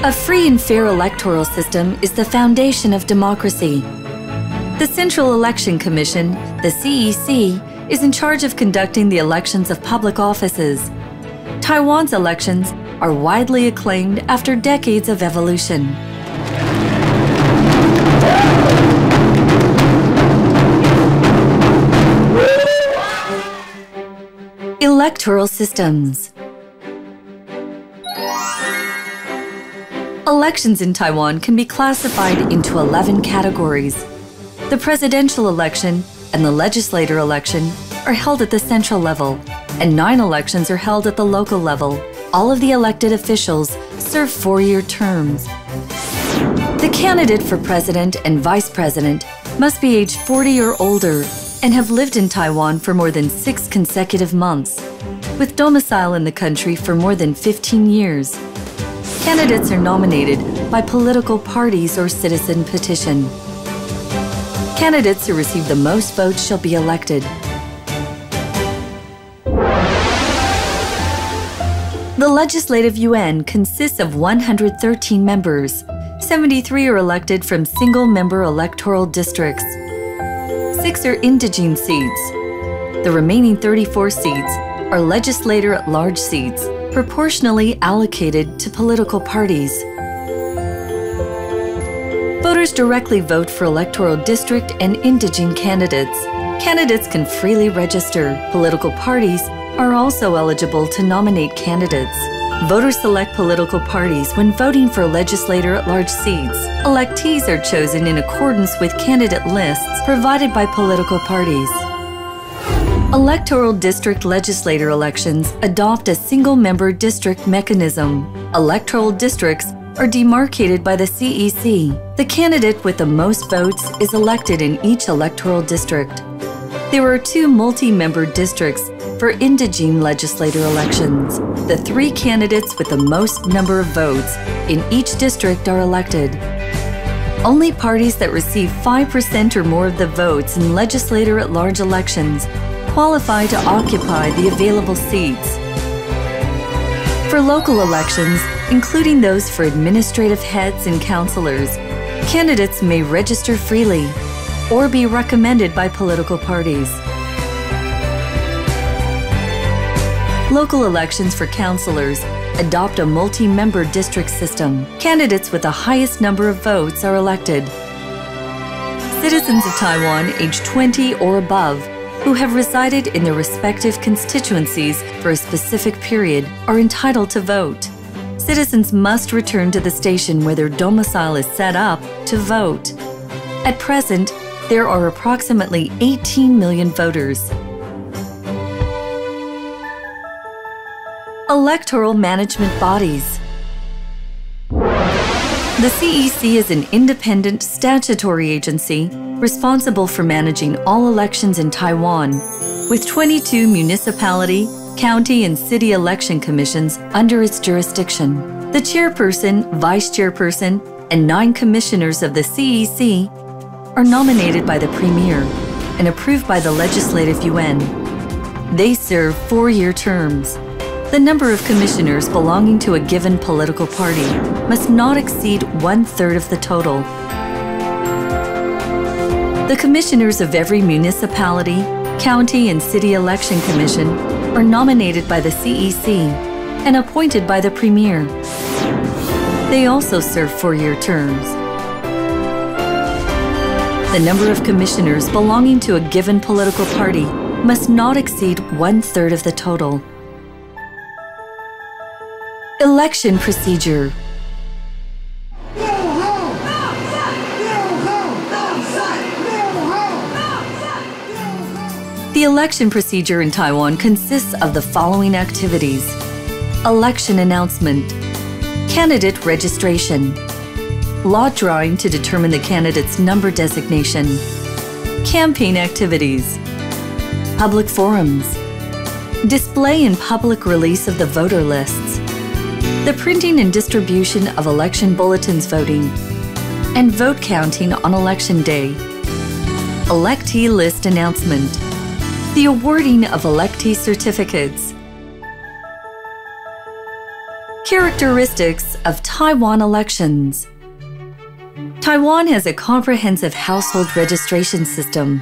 A free and fair electoral system is the foundation of democracy. The Central Election Commission, the CEC, is in charge of conducting the elections of public offices. Taiwan's elections are widely acclaimed after decades of evolution. Electoral systems. Elections in Taiwan can be classified into 11 categories. The presidential election and the legislature election are held at the central level, and 9 elections are held at the local level. All of the elected officials serve 4-year terms. The candidate for president and vice president must be age 40 or older and have lived in Taiwan for more than 6 consecutive months, with domicile in the country for more than 15 years. Candidates are nominated by political parties or citizen petition. Candidates who receive the most votes shall be elected. The Legislative Yuan consists of 113 members. 73 are elected from single-member electoral districts. 6 are indigene seats. The remaining 34 seats are legislator-at-large seats, proportionally allocated to political parties. Voters directly vote for electoral district and indigene candidates. Candidates can freely register. Political parties are also eligible to nominate candidates. Voters select political parties when voting for legislator-at-large seats. Electees are chosen in accordance with candidate lists provided by political parties. Electoral district legislator elections adopt a single-member district mechanism. Electoral districts are demarcated by the CEC. The candidate with the most votes is elected in each electoral district. There are 2 multi-member districts for indigene legislator elections. The 3 candidates with the most number of votes in each district are elected. Only parties that receive 5% or more of the votes in legislator-at-large elections qualify to occupy the available seats. For local elections, including those for administrative heads and councilors, candidates may register freely or be recommended by political parties. Local elections for councilors adopt a multi-member district system. Candidates with the highest number of votes are elected. Citizens of Taiwan aged 20 or above who have resided in their respective constituencies for a specific period are entitled to vote. Citizens must return to the station where their domicile is set up to vote. At present, there are approximately 18 million voters. Electoral management bodies. The CEC is an independent statutory agency responsible for managing all elections in Taiwan, with 22 municipality, county, and city election commissions under its jurisdiction. The chairperson, vice chairperson, and 9 commissioners of the CEC are nominated by the Premier and approved by the Legislative Yuan. They serve 4-year terms. The number of commissioners belonging to a given political party must not exceed 1/3 of the total. The commissioners of every municipality, county, and city election commission are nominated by the CEC and appointed by the Premier. They also serve 4-year terms. The number of commissioners belonging to a given political party must not exceed 1/3 of the total. Election procedure. The election procedure in Taiwan consists of the following activities: election announcement, candidate registration, lot drawing to determine the candidate's number designation, campaign activities, public forums, display and public release of the voter lists, the printing and distribution of election bulletins voting, and vote counting on election day. Electee list announcement. The awarding of electee certificates. Characteristics of Taiwan elections. Taiwan has a comprehensive household registration system.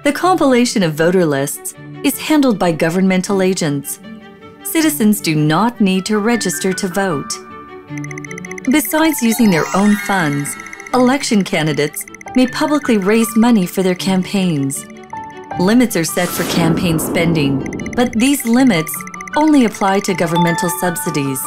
The compilation of voter lists is handled by governmental agents. Citizens do not need to register to vote. Besides using their own funds, election candidates may publicly raise money for their campaigns. Limits are set for campaign spending, but these limits only apply to governmental subsidies.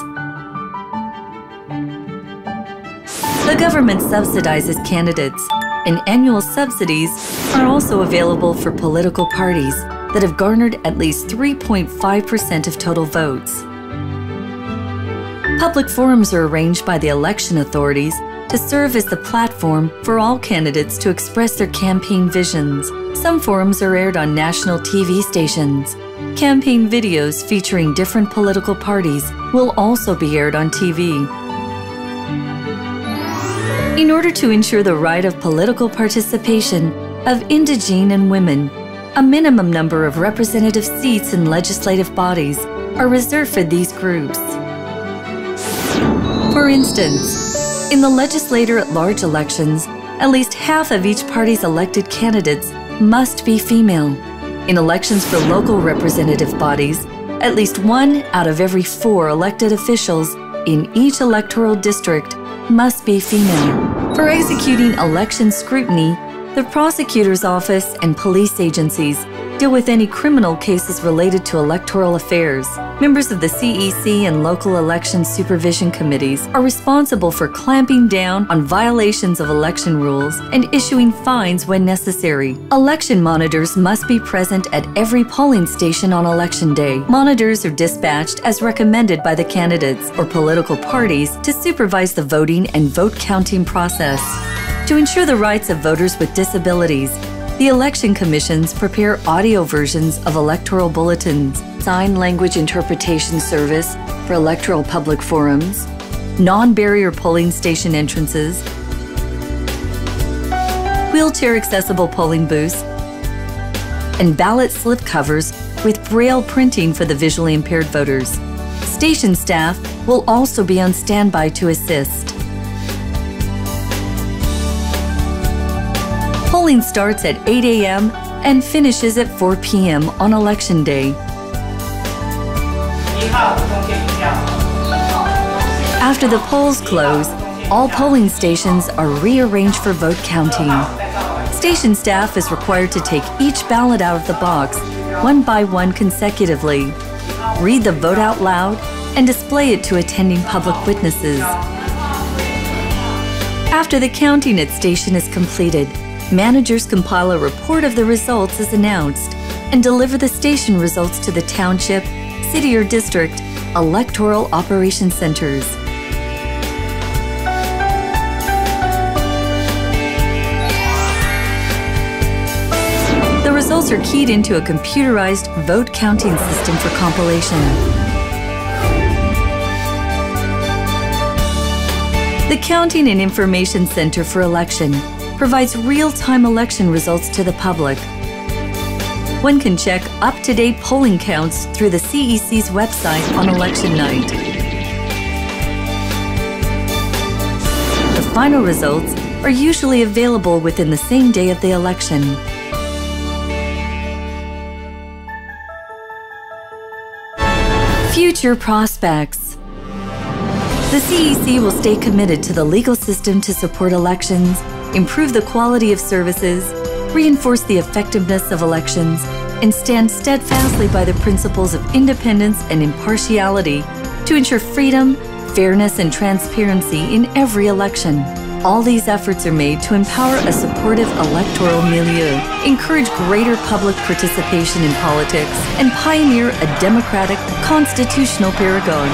The government subsidizes candidates, and annual subsidies are also available for political parties that have garnered at least 3.5% of total votes. Public forums are arranged by the election authorities to serve as the platform for all candidates to express their campaign visions. Some forums are aired on national TV stations. Campaign videos featuring different political parties will also be aired on TV. In order to ensure the right of political participation of indigene and women, a minimum number of representative seats in legislative bodies are reserved for these groups. For instance, in the legislator-at-large elections, at least half of each party's elected candidates must be female. In elections for local representative bodies, at least 1 out of every 4 elected officials in each electoral district must be female. For executing election scrutiny, the prosecutor's office and police agencies deal with any criminal cases related to electoral affairs. Members of the CEC and local election supervision committees are responsible for clamping down on violations of election rules and issuing fines when necessary. Election monitors must be present at every polling station on election day. Monitors are dispatched as recommended by the candidates or political parties to supervise the voting and vote counting process. To ensure the rights of voters with disabilities, the election commissions prepare audio versions of electoral bulletins, sign language interpretation service for electoral public forums, non-barrier polling station entrances, wheelchair-accessible polling booths, and ballot slip covers with braille printing for the visually impaired voters. Station staff will also be on standby to assist. Polling starts at 8 a.m. and finishes at 4 p.m. on Election Day. After the polls close, all polling stations are rearranged for vote counting. Station staff is required to take each ballot out of the box, one by one consecutively, read the vote out loud, and display it to attending public witnesses. After the counting at station is completed, managers compile a report of the results as announced and deliver the station results to the township, city or district electoral operation centers. The results are keyed into a computerized vote counting system for compilation. The Counting and Information Center for Election provides real-time election results to the public. One can check up-to-date polling counts through the CEC's website on election night. The final results are usually available within the same day of the election. Future prospects. The CEC will stay committed to the legal system to support elections, improve the quality of services, reinforce the effectiveness of elections, and stand steadfastly by the principles of independence and impartiality to ensure freedom, fairness, and transparency in every election. All these efforts are made to empower a supportive electoral milieu, encourage greater public participation in politics, and pioneer a democratic, constitutional paragon.